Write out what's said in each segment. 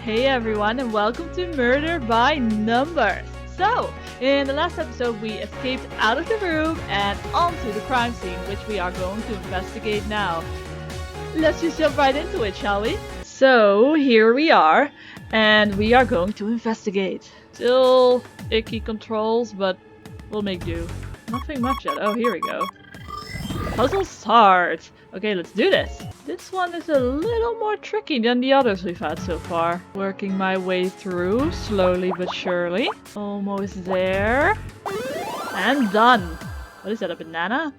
Hey everyone, and welcome to Murder by Numbers. So, in the last episode we escaped out of the room and onto the crime scene, which we are going to investigate now. Let's just jump right into it, shall we? So, here we are, and we are going to investigate. Still icky controls, but we'll make do. Nothing much yet. Oh, here we go. Puzzle start! Okay, let's do this! This one is a little more tricky than the others we've had so far. Working my way through, slowly but surely. Almost there. And done! What is that, a banana?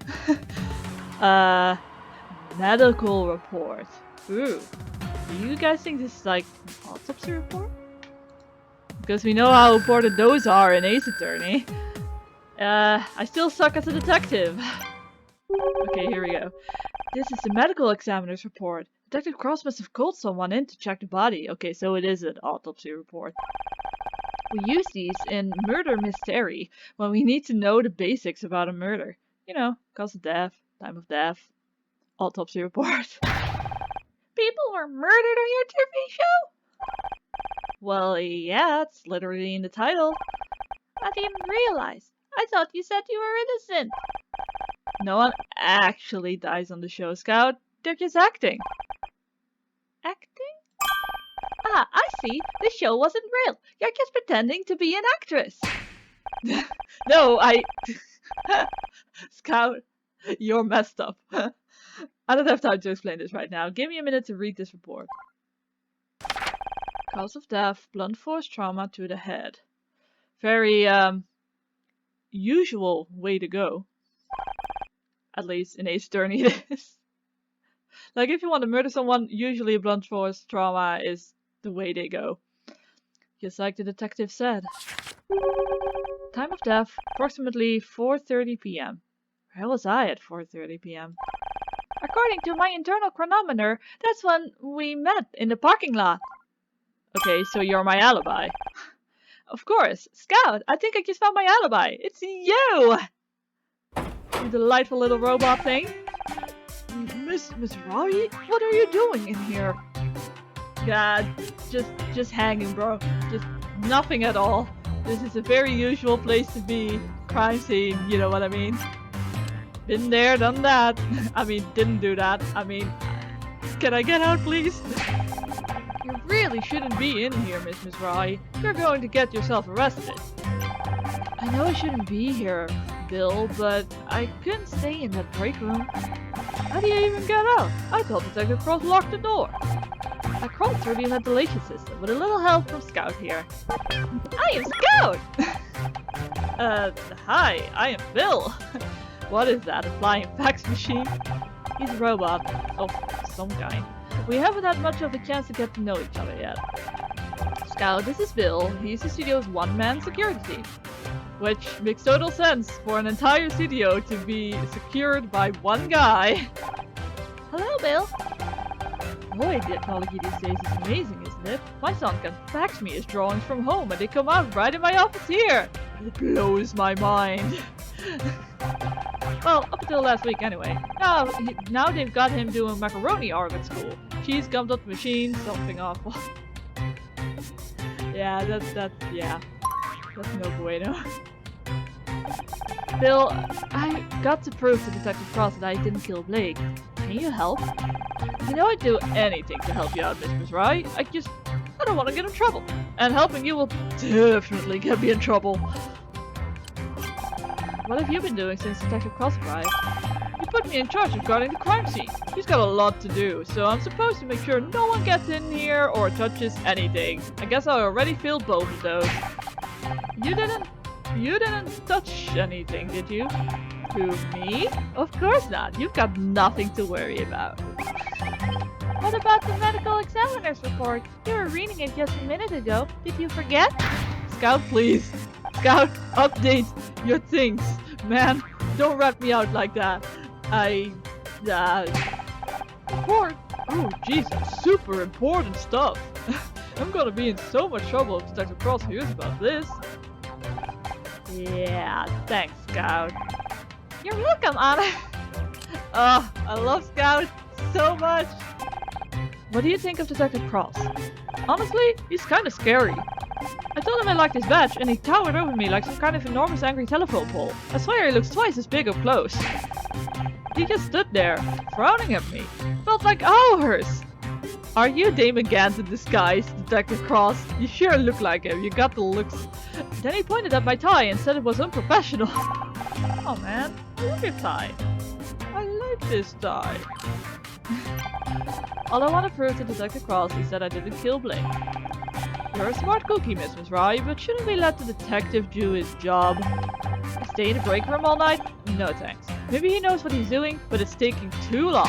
Medical report. Ooh. Do you guys think this is like an autopsy report? Because we know how important those are in Ace Attorney. I still suck as a detective. Okay, here we go. This is the medical examiner's report. Detective Cross must have called someone in to check the body. Okay, so it is an autopsy report. We use these in murder mystery when we need to know the basics about a murder. You know, cause of death, time of death, autopsy report. People were murdered on your TV show? Well, yeah, it's literally in the title. I didn't realize. I thought you said you were innocent. No one actually dies on the show, Scout. They're just acting. Acting? Ah, I see. The show wasn't real. You're just pretending to be an actress. No, Scout, you're messed up. I don't have time to explain this right now. Give me a minute to read this report. Cause of death, blunt force trauma to the head. Very, usual way to go. At least in Ace Attorney it is. Like, if you want to murder someone, usually a blunt force trauma is the way they go. Just like the detective said. Time of death, approximately 4:30 p.m. Where was I at 4:30 p.m.? According to my internal chronometer, that's when we met in the parking lot. Okay, so you're my alibi. Of course. Scout, I think I just found my alibi. It's you! You delightful little robot thing. Miss Mizrahi? What are you doing in here? God, just hanging, bro. Just nothing at all. This is a very usual place to be. Crime scene, you know what I mean? Been there, done that. I mean, didn't do that. I mean, can I get out, please? You really shouldn't be in here, Miss Mizrahi. You're going to get yourself arrested. I know I shouldn't be here, Bill, but I couldn't stay in that break room. How do you even get out? I thought Detective Cross locked the door. I crawled through the ventilation system with a little help from Scout here. I am Scout! Hi, I am Bill. What is that, a flying fax machine? He's a robot of some kind. We haven't had much of a chance to get to know each other yet. Scout, this is Bill. He's the studio's one-man security team. Which makes total sense for an entire studio to be secured by one guy. Hello, Bill. Boy, technology these days is amazing, isn't it? My son can fax me his drawings from home and they come out right in my office here. It blows my mind. Well, up until last week anyway. Now they've got him doing macaroni art at school. Cheese gummed up the machine, something awful. Yeah, that's no bueno. Bill, I got to prove to Detective Cross that I didn't kill Blake. Can you help? You know I'd do anything to help you out, Miss Mizrahi. I don't want to get in trouble. And helping you will definitely get me in trouble. What have you been doing since Detective Cross arrived? You put me in charge of guarding the crime scene. He's got a lot to do, so I'm supposed to make sure no one gets in here or touches anything. I guess I already failed both of those. You didn't touch anything, did you? To me? Of course not. You've got nothing to worry about. What about the medical examiner's report? You were reading it just a minute ago. Did you forget? Scout, please. Scout, update your things. Man, don't rat me out like that. Report? Oh, jeez, super important stuff. I'm gonna be in so much trouble if Detective Cross hears about this. Yeah, thanks, Scout. You're welcome, Anna. Oh, I love Scout so much. what do you think of Detective Cross? Honestly, he's kinda scary. I told him I liked his badge, and he towered over me like some kind of enormous angry telephone pole. I swear he looks twice as big up close. He just stood there, frowning at me. Felt like hours! Are you Damon Gant in disguise, Detective Cross? You sure look like him, you got the looks. Then he pointed at my tie and said it was unprofessional. Oh man, I love your tie. I like this tie. All I want to prove to Detective Cross is that I didn't kill Blake. You're a smart cookie, Miss Mizrahi, but shouldn't we let the detective do his job? Stay in the break room all night? No thanks. Maybe he knows what he's doing, but it's taking too long.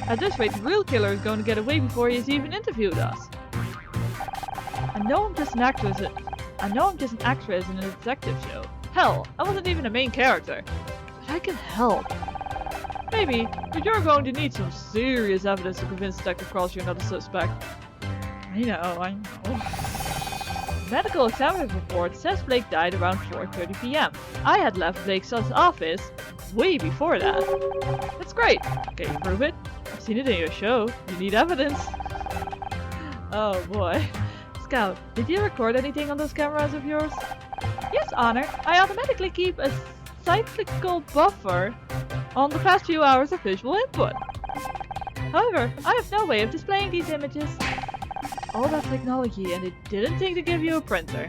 At this rate, the real killer is going to get away before he's even interviewed us. I know I'm just an actress in a detective show. Hell, I wasn't even a main character. But I can help. Maybe, but you're going to need some serious evidence to convince Detective Cross you're not a suspect. I know. Medical examiner's report says Blake died around 4:30 PM. I had left Blake's office way before that. That's great. Can you prove it? I've seen it in your show. You need evidence. Oh boy. Scout, did you record anything on those cameras of yours? Yes, Honor. I automatically keep a cyclical buffer on the past few hours of visual input. However, I have no way of displaying these images. All that technology, and it didn't think to give you a printer.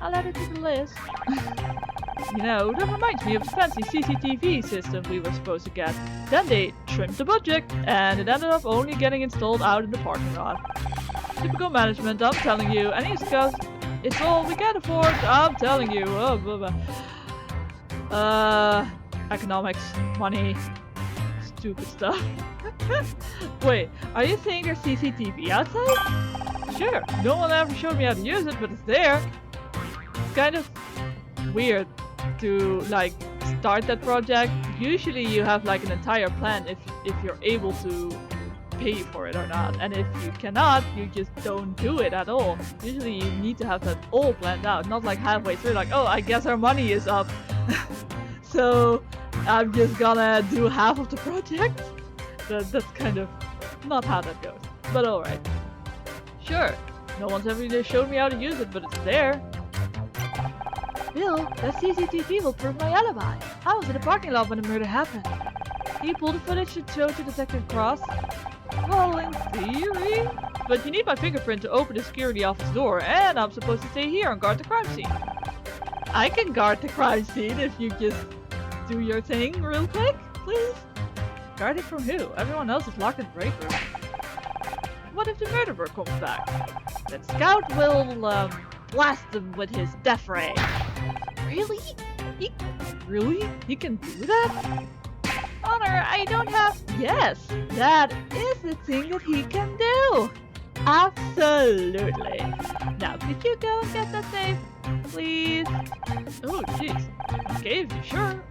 I'll add it to the list. You know, that reminds me of the fancy CCTV system we were supposed to get. Then they trimmed the budget, and it ended up only getting installed out in the parking lot. Typical management, I'm telling you. And he's just, it's all we can afford, I'm telling you. Oh, blah, blah. Economics, money, stupid stuff. Wait, are you saying there's CCTV outside? Sure, no one ever showed me how to use it, but it's there. It's kind of weird to like start that project. Usually you have like an entire plan if you're able to pay for it or not, and if you cannot, you just don't do it at all. Usually you need to have that all planned out, not like halfway through like, oh, I guess our money is up. So I'm just gonna do half of the project. That's kind of not how that goes, but alright. Sure, no one's ever really showed me how to use it, but it's there. Bill, that CCTV will prove my alibi. I was in the parking lot when the murder happened. Can you pull the footage to show to Detective Cross? Well, in theory. But you need my fingerprint to open the security office door, and I'm supposed to stay here and guard the crime scene. I can guard the crime scene if you just do your thing real quick, please. Guard it from who? Everyone else is locked in the break room. What if the murderer comes back? Then Scout will, blast him with his death ray. Really? He can do that? Honor, I don't have... Yes, that is the thing that he can do. Absolutely. Now, could you go and get that safe, please? Oh, jeez. Okay, if you're sure.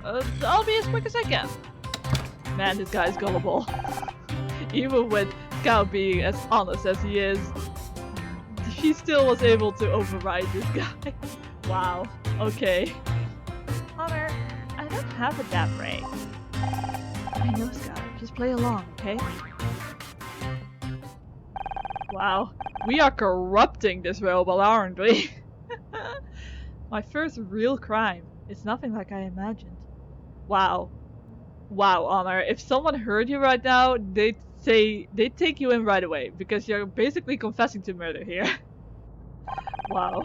I'll be as quick as I can. Man, this guy's gullible. Even with Scout being as honest as he is, she still was able to override this guy. Wow. Okay. Honor, I don't have a death ray. I know, Scout. Just play along, okay? Wow. We are corrupting this robot, aren't we? My first real crime. It's nothing like I imagined. Wow. Wow, Honor. If someone heard you right now, they'd take you in right away, because you're basically confessing to murder here. Wow.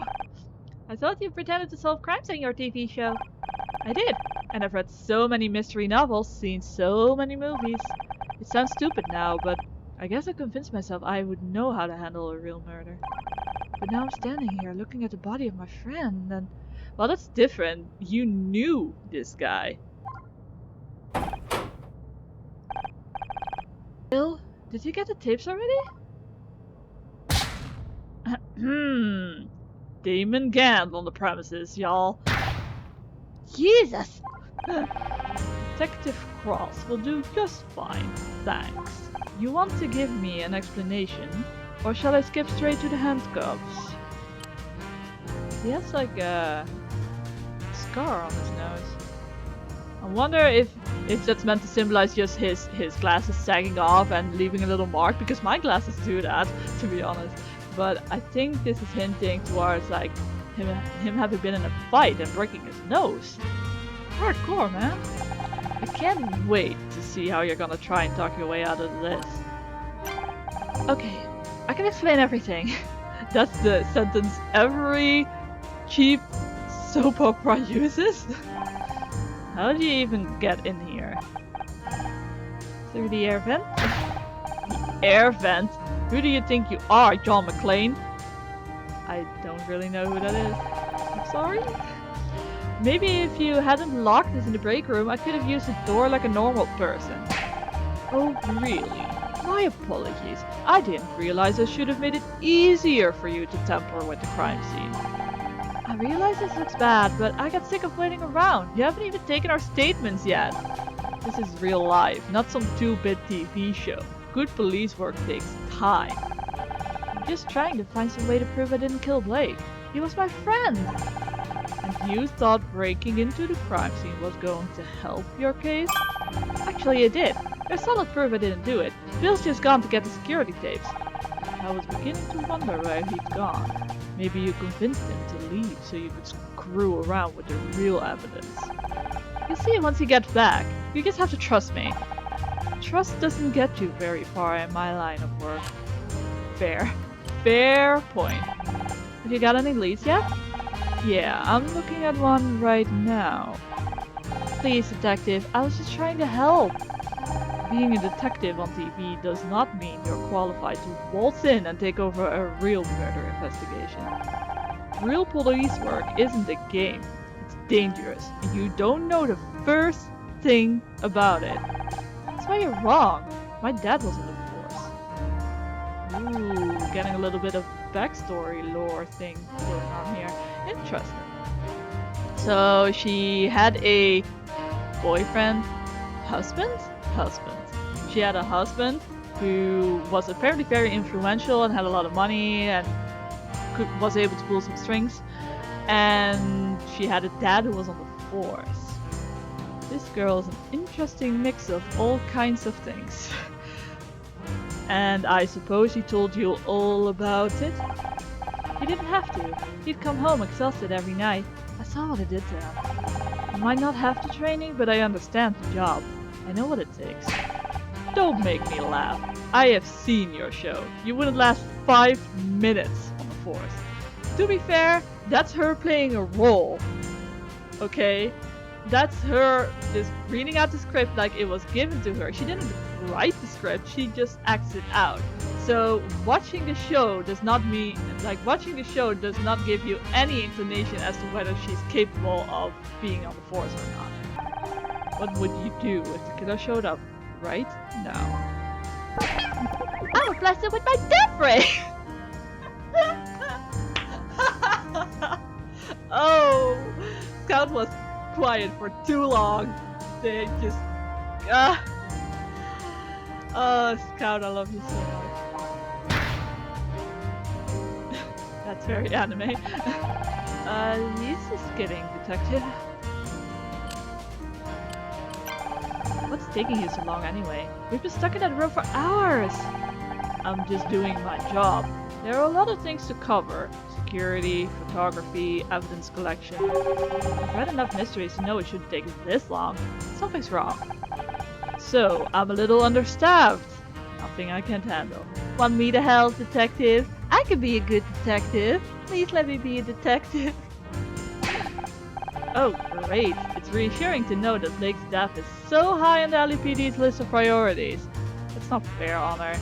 I thought you pretended to solve crimes in your TV show. I did, and I've read so many mystery novels, seen so many movies. It sounds stupid now, but I guess I convinced myself I would know how to handle a real murder. But now I'm standing here looking at the body of my friend, and... well, that's different. You knew this guy. Bill, did you get the tapes already? Damon Gant on the premises, y'all. Jesus! Detective Cross will do just fine, thanks. You want to give me an explanation, or shall I skip straight to the handcuffs? He has like a scar on his nose. I wonder if if that's meant to symbolize just his glasses sagging off and leaving a little mark, because my glasses do that, to be honest. But I think this is hinting towards like him having been in a fight and breaking his nose. Hardcore, man. I can't wait to see how you're gonna try and talk your way out of this. Okay, I can explain everything. That's the sentence every cheap soap opera uses. How do you even get in here? Through the air vent? The air vent? Who do you think you are, John McClane? I don't really know who that is. I'm sorry? Maybe if you hadn't locked us in the break room, I could have used the door like a normal person. Oh, really? My apologies. I didn't realize I should have made it easier for you to tamper with the crime scene. I realize this looks bad, but I got sick of waiting around. You haven't even taken our statements yet. This is real life, not some 2-bit TV show. Good police work takes time. I'm just trying to find some way to prove I didn't kill Blake. He was my friend. And you thought breaking into the crime scene was going to help your case? Actually, it did. There's solid proof I didn't do it. Bill's just gone to get the security tapes. I was beginning to wonder where he'd gone. Maybe you convinced him to leave so you could screw around with the real evidence. You'll see once he gets back. You just have to trust me. Trust doesn't get you very far in my line of work. Fair. Fair point. Have you got any leads yet? Yeah, I'm looking at one right now. Please, detective, I was just trying to help. Being a detective on TV does not mean you're qualified to waltz in and take over a real murder investigation. Real police work isn't a game. It's dangerous, and you don't know the first thing about it. That's why you're wrong. My dad was in the force. Ooh, getting a little bit of backstory lore thing going on here. Interesting. So she had a boyfriend, husband? She had a husband who was apparently very influential and had a lot of money and was able to pull some strings. And she had a dad who was on the force. This girl is an interesting mix of all kinds of things. And I suppose he told you all about it? He didn't have to. He'd come home exhausted every night. I saw what it did to him. I might not have the training, but I understand the job. I know what it takes. Don't make me laugh. I have seen your show. You wouldn't last 5 minutes on the force. To be fair, that's her playing a role. Okay? That's her just reading out the script like it was given to her. She didn't write the script, she just acts it out. So watching the show does not mean, does not give you any inclination as to whether she's capable of being on the force or not. What would you do if the killer showed up right now? I would blast it with my death ray! Oh, Scout was quiet for too long. They just... Oh, Scout, I love you so much. That's very anime. He's just kidding, detective. What's taking you so long anyway? We've been stuck in that room for hours! I'm just doing my job. There are a lot of things to cover. Security, photography, evidence collection. I've read enough mysteries to know it shouldn't take this long. Something's wrong. So, I'm a little understaffed. Nothing I can't handle. Want me to help, detective? I can be a good detective. Please let me be a detective. Oh, great. It's reassuring to know that Blake's death is so high on the LAPD's list of priorities. It's not fair, Honor.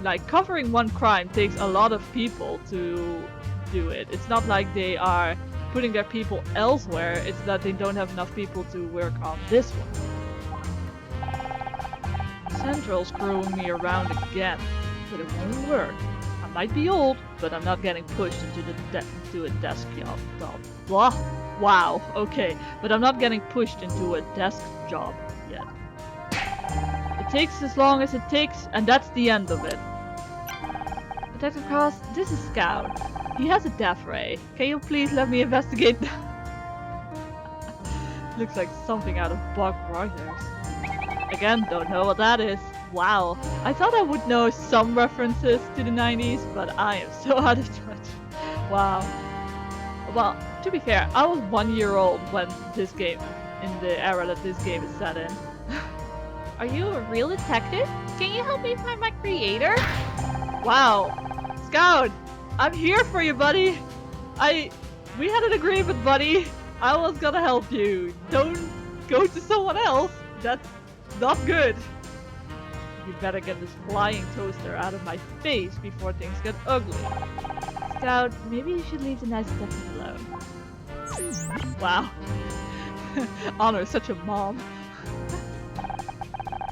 Like, covering one crime takes a lot of people to do it. It's not like they are putting their people elsewhere, it's that they don't have enough people to work on this one. Central's screwing me around again, but it won't work. I might be old, but I'm not getting pushed into a desk job. Blah. Wow, okay, but I'm not getting pushed into a desk job yet. It takes as long as it takes, and that's the end of it. Detective Cross, this is Scout. He has a death ray. Can you please let me investigate? Looks like something out of Buck Riders. Again, don't know what that is. Wow, I thought I would know some references to the 90s, but I am so out of touch. Wow. Well, to be fair, I was 1 year old when this game, in the era that this game is set in. Are you a real detective? Can you help me find my creator? Wow. Scout, I'm here for you, buddy. We had an agreement, buddy. I was gonna help you. Don't go to someone else. That's not good. You better get this flying toaster out of my face before things get ugly. Scout, maybe you should leave the nice detective alone. Wow. Honor is such a mom.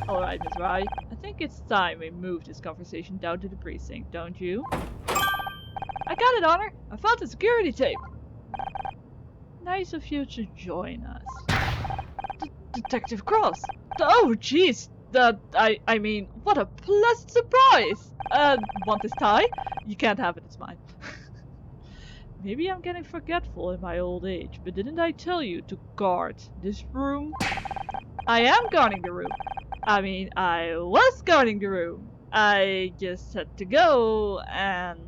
Alright, Mizrahi. I think it's time we move this conversation down to the precinct, don't you? I got it, Honor! I found the security tape! Nice of you to join us. Detective Cross! Oh, jeez! I mean, what a pleasant surprise! Want this tie? You can't have it, it's mine. Maybe I'm getting forgetful in my old age, but didn't I tell you to guard this room? I am guarding the room. I mean, I was guarding the room. I just had to go, and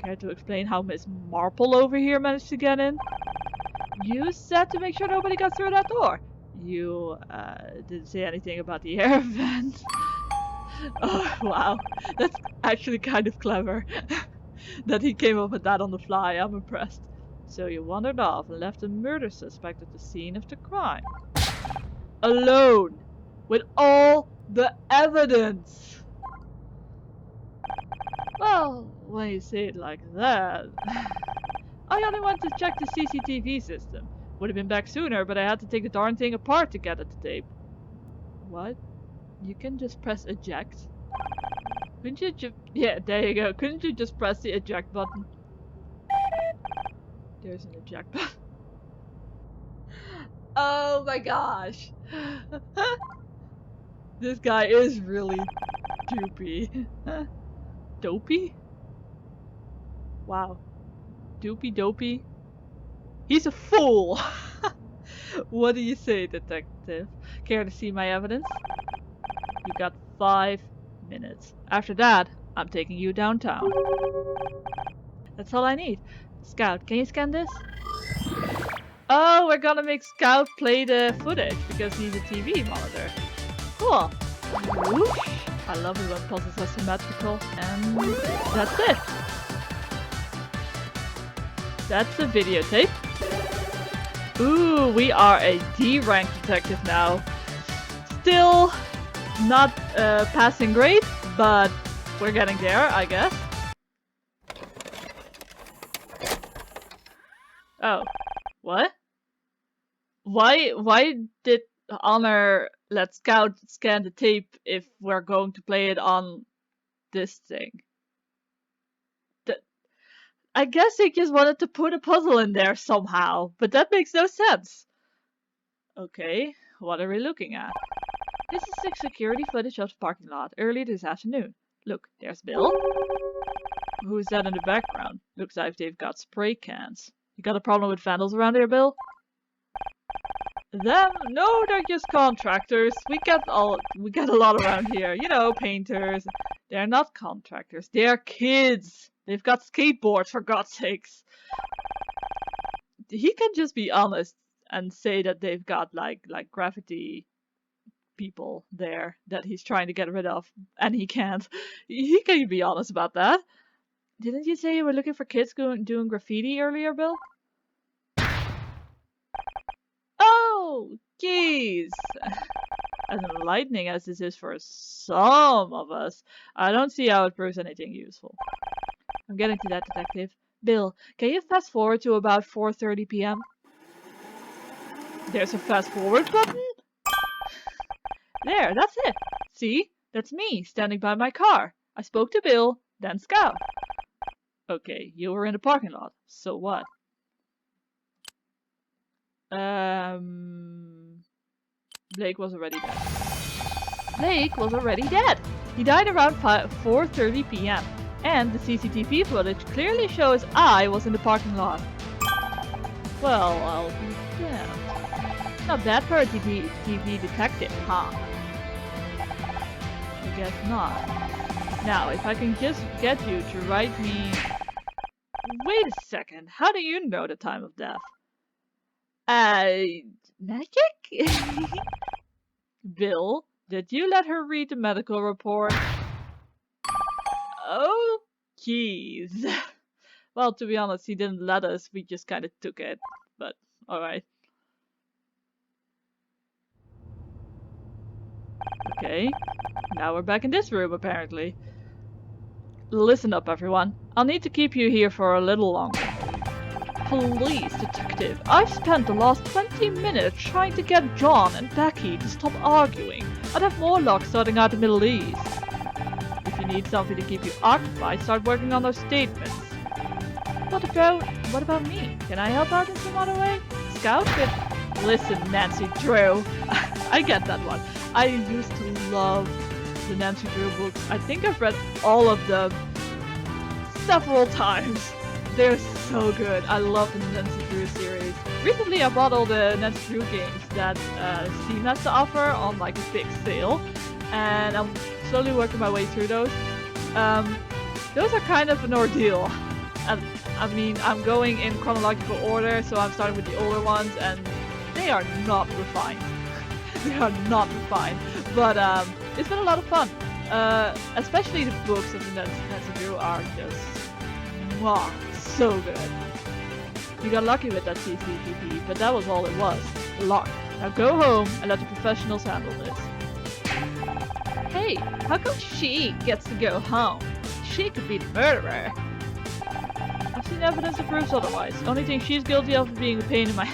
care to explain how Miss Marple over here managed to get in? You said to make sure nobody got through that door. You didn't say anything about the air vent. Oh, wow. That's actually kind of clever. That he came up with that on the fly. I'm impressed. So you wandered off and left a murder suspect at the scene of the crime. Alone. With all the evidence. Well, when you say it like that... I only went to check the CCTV system. Would have been back sooner, but I had to take the darn thing apart to get at the tape. What? You can just press eject? Couldn't you yeah, there you go. Couldn't you just press the eject button? There's an eject button. Oh my gosh. This guy is really doopy. Dopey? Wow. Doopy dopey? He's a fool! What do you say, detective? Care to see my evidence? You got 5 minutes. After that, I'm taking you downtown. That's all I need. Scout, can you scan this? Oh, we're gonna make Scout play the footage because he's a TV monitor. Cool. Whoosh. I love it when puzzles are symmetrical. And that's it. That's the videotape. Ooh, we are a D-rank detective now. Still not passing grade, but we're getting there, I guess. Oh, what? Why did Honor let Scout scan the tape if we're going to play it on this thing? I guess they just wanted to put a puzzle in there somehow, but that makes no sense. Okay, what are we looking at? This is the security footage of the parking lot earlier this afternoon. Look, there's Bill. Who's that in the background? Looks like they've got spray cans. You got a problem with vandals around here, Bill? Them? No, they're just contractors. We get a lot around here. You know, painters. They're not contractors. They're kids. They've got skateboards, for God's sakes. He can just be honest and say that they've got like graffiti people there that he's trying to get rid of, and he can't. He can be honest about that. Didn't you say you were looking for kids doing graffiti earlier, Bill? Oh, jeez. As enlightening as this is for some of us, I don't see how it proves anything useful. I'm getting to that, detective. Bill, can you fast forward to about 4:30 p.m.? There's a fast forward button? There, that's it. See? That's me, standing by my car. I spoke to Bill, then Scout. Okay, you were in the parking lot. So what? Blake was already dead. Blake was already dead! He died around 4:30 p.m. And the CCTV footage clearly shows I was in the parking lot. Well, I'll be damned. not bad for a TV detective, huh? I guess not. Now, if I can just get you to write me... Wait a second, how do you know the time of death? Magic? Bill, did you let her read the medical report? Oh, jeez. Well, to be honest, he didn't let us, we just kind of took it. But, alright. Okay, now we're back in this room, apparently. Listen up, everyone. I'll need to keep you here for a little longer. Please, detective, I've spent the last 20 minutes trying to get John and Becky to stop arguing. I'd have more luck sorting out the Middle East. If you need something to keep you occupied, start working on those statements. What about me? Can I help out in some other way? Scout with... Listen, Nancy Drew. I get that one. I used to love the Nancy Drew books. I think I've read all of them several times. They're so good. I love the Nancy Drew series. Recently I bought all the Nancy Drew games that Steam has to offer on like a big sale. And I'm slowly working my way through those. Those are kind of an ordeal. And I mean, I'm going in chronological order, so I'm starting with the older ones, and they are not refined. They are not refined. But it's been a lot of fun. Especially the books of the Nancy Drew are just wow, so good. You got lucky with that CCTV, but that was all it was. Luck. Now go home and let the professionals handle this. Hey, how come she gets to go home? She could be the murderer. I've seen evidence that proves otherwise. The only thing she's guilty of is being a pain in my...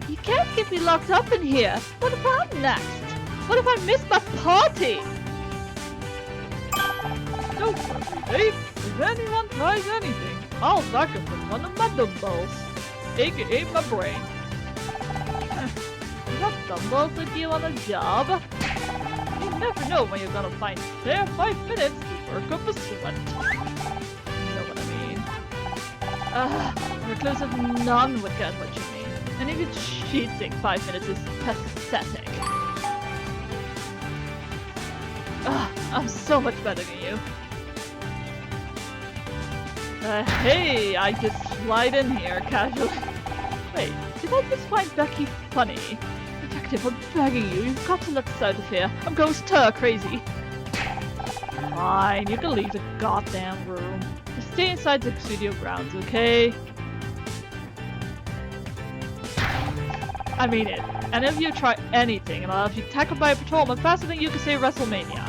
You can't keep me locked up in here. What about next? What if I miss my party? Don't worry, babe. If anyone tries anything, I'll sucker from one of my dumbbells, aka my brain. You got dumbbells with you on a job? You never know when you're gonna find spare 5 minutes to work up a sweat. You know what I mean? Reclusive none would get what you mean. And even cheating 5 minutes is pathetic. I'm so much better than you. Hey, I just slide in here casually. Wait, did I just find Becky funny? Detective, I'm begging you, you've got to let us out of here. I'm going stir crazy. Fine, you can leave the goddamn room. Just stay inside the studio grounds, okay? I mean it. And if you try anything, and I'll have you tackled by a patrolman faster than you can say WrestleMania.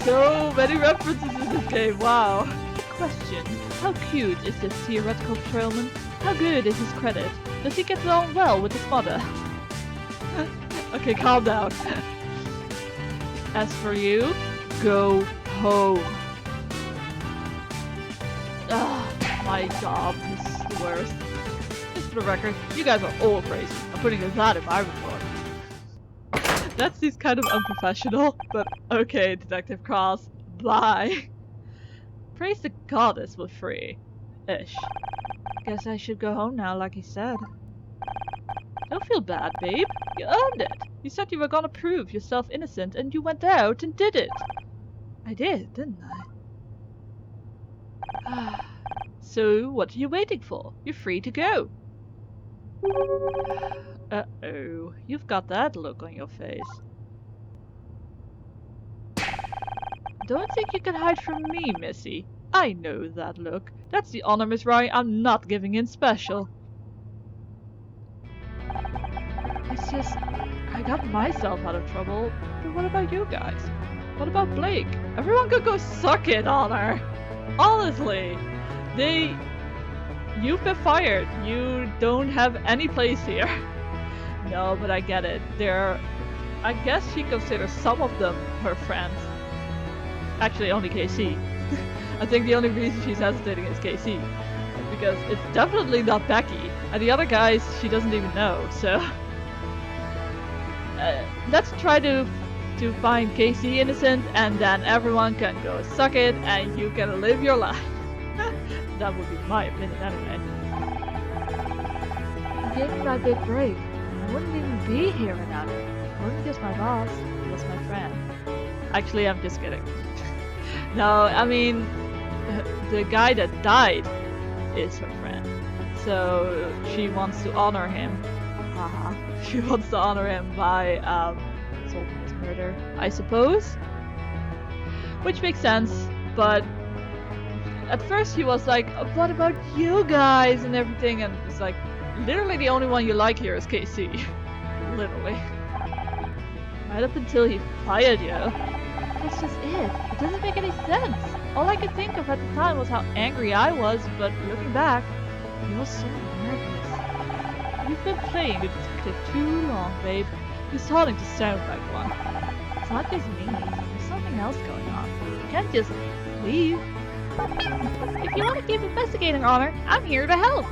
So many references in this game, wow. Question. How cute is this theoretical patrolman? How good is his credit? Does he get along well with his mother? Okay, calm down. As for you, go home. My job is the worst. Just for the record, you guys are all crazy. I'm putting that in my report. That seems kind of unprofessional, but okay, Detective Cross. Bye. Praise the goddess we're free. Ish. Guess I should go home now, like he said. Don't feel bad, babe. You earned it. You said you were gonna prove yourself innocent, and you went out and did it. I did, didn't I? So, what are you waiting for? You're free to go. Uh-oh. You've got that look on your face. Don't think you can hide from me, Missy. I know that look. That's the honor, Mizrahi. I'm not giving in special. It's just, I got myself out of trouble. But what about you guys? What about Blake? Everyone could go suck it, Honor. Honestly, you've been fired. You don't have any place here. No, but I get it. I guess she considers some of them her friends. Actually, only KC. I think the only reason she's hesitating is KC. Because it's definitely not Becky. And the other guys, she doesn't even know, so... let's try to find KC innocent, and then everyone can go suck it, and you can live your life. That would be my opinion anyway. gave me my big break. I wouldn't even be here without her. He wasn't just my boss, he was my friend. Actually, I'm just kidding. No, I mean, the guy that died is her friend. So she wants to honor him. Haha. She wants to honor him by solving his murder, I suppose. Which makes sense, but at first he was like, what about you guys and everything, and it's like, literally the only one you like here is KC. Literally. Right up until he fired you. That's just it. It doesn't make any sense. All I could think of at the time was how angry I was, but looking back, he was so nervous. You've been playing the detective too long, babe. You're starting to sound like one. It's not just me. There's something else going on. You can't just leave. If you want to keep investigating, Honor, I'm here to help.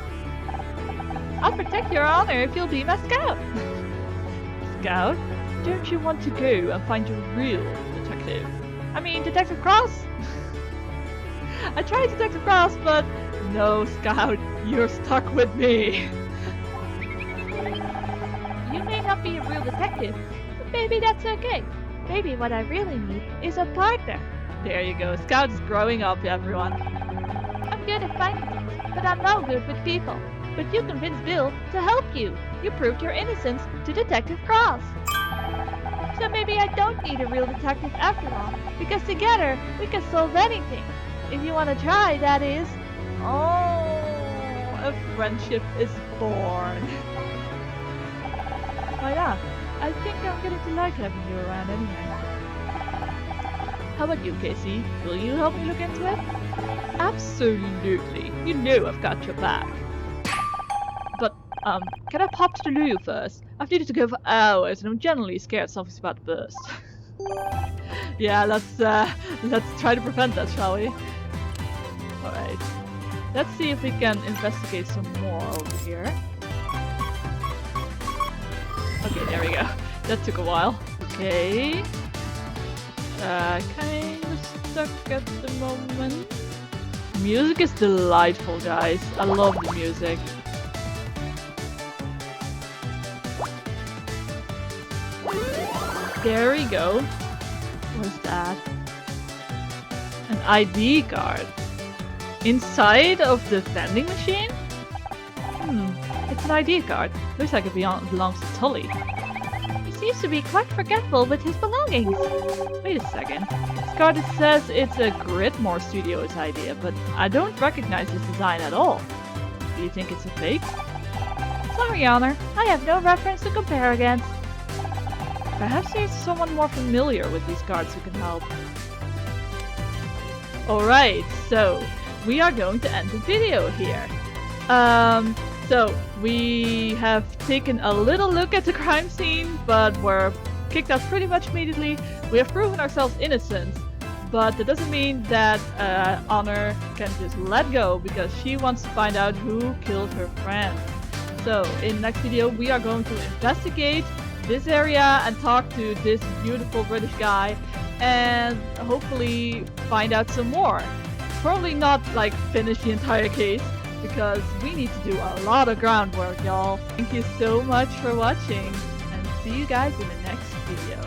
I'll protect your honor if you'll be my scout. Scout? Don't you want to go and find your real detective? I mean, Detective Cross? I tried Detective Cross, but no, Scout, you're stuck with me. You may not be a real detective, but maybe that's okay. Maybe what I really need is a partner. There you go, Scout is growing up, everyone. I'm good at finding things, but I'm no good with people. But you convinced Bill to help you. You proved your innocence to Detective Cross. So maybe I don't need a real detective after all, because together we can solve anything. If you want to try, that is. Oh, a friendship is born. Why not? I think I'm getting to like having you around anyway. How about you, Casey? Will you help me look into it? Absolutely. You know I've got your back. But, can I pop to the loo first? I've needed to go for hours and I'm generally scared something's about to burst. Yeah, let's try to prevent that, shall we? Alright. Let's see if we can investigate some more over here. Okay, there we go. That took a while. Okay. Kind of stuck at the moment. Music is delightful, guys. I love the music. There we go. What's that? An ID card. Inside of the vending machine? It's an ID card. Looks like it belongs to Tully. He seems to be quite forgetful with his belongings. Wait a second. This card says it's a Gridmore Studios idea, but I don't recognize this design at all. Do you think it's a fake? Sorry, Honor. I have no reference to compare against. Perhaps there's someone more familiar with these cards who can help. Alright, so we are going to end the video here. So we have taken a little look at the crime scene, but were kicked out pretty much immediately. We have proven ourselves innocent, but that doesn't mean that Honor can just let go, because she wants to find out who killed her friend. So in the next video we are going to investigate this area and talk to this beautiful British guy and hopefully find out some more. Probably not like finish the entire case, because we need to do a lot of groundwork, y'all. Thank you so much for watching, and see you guys in the next video.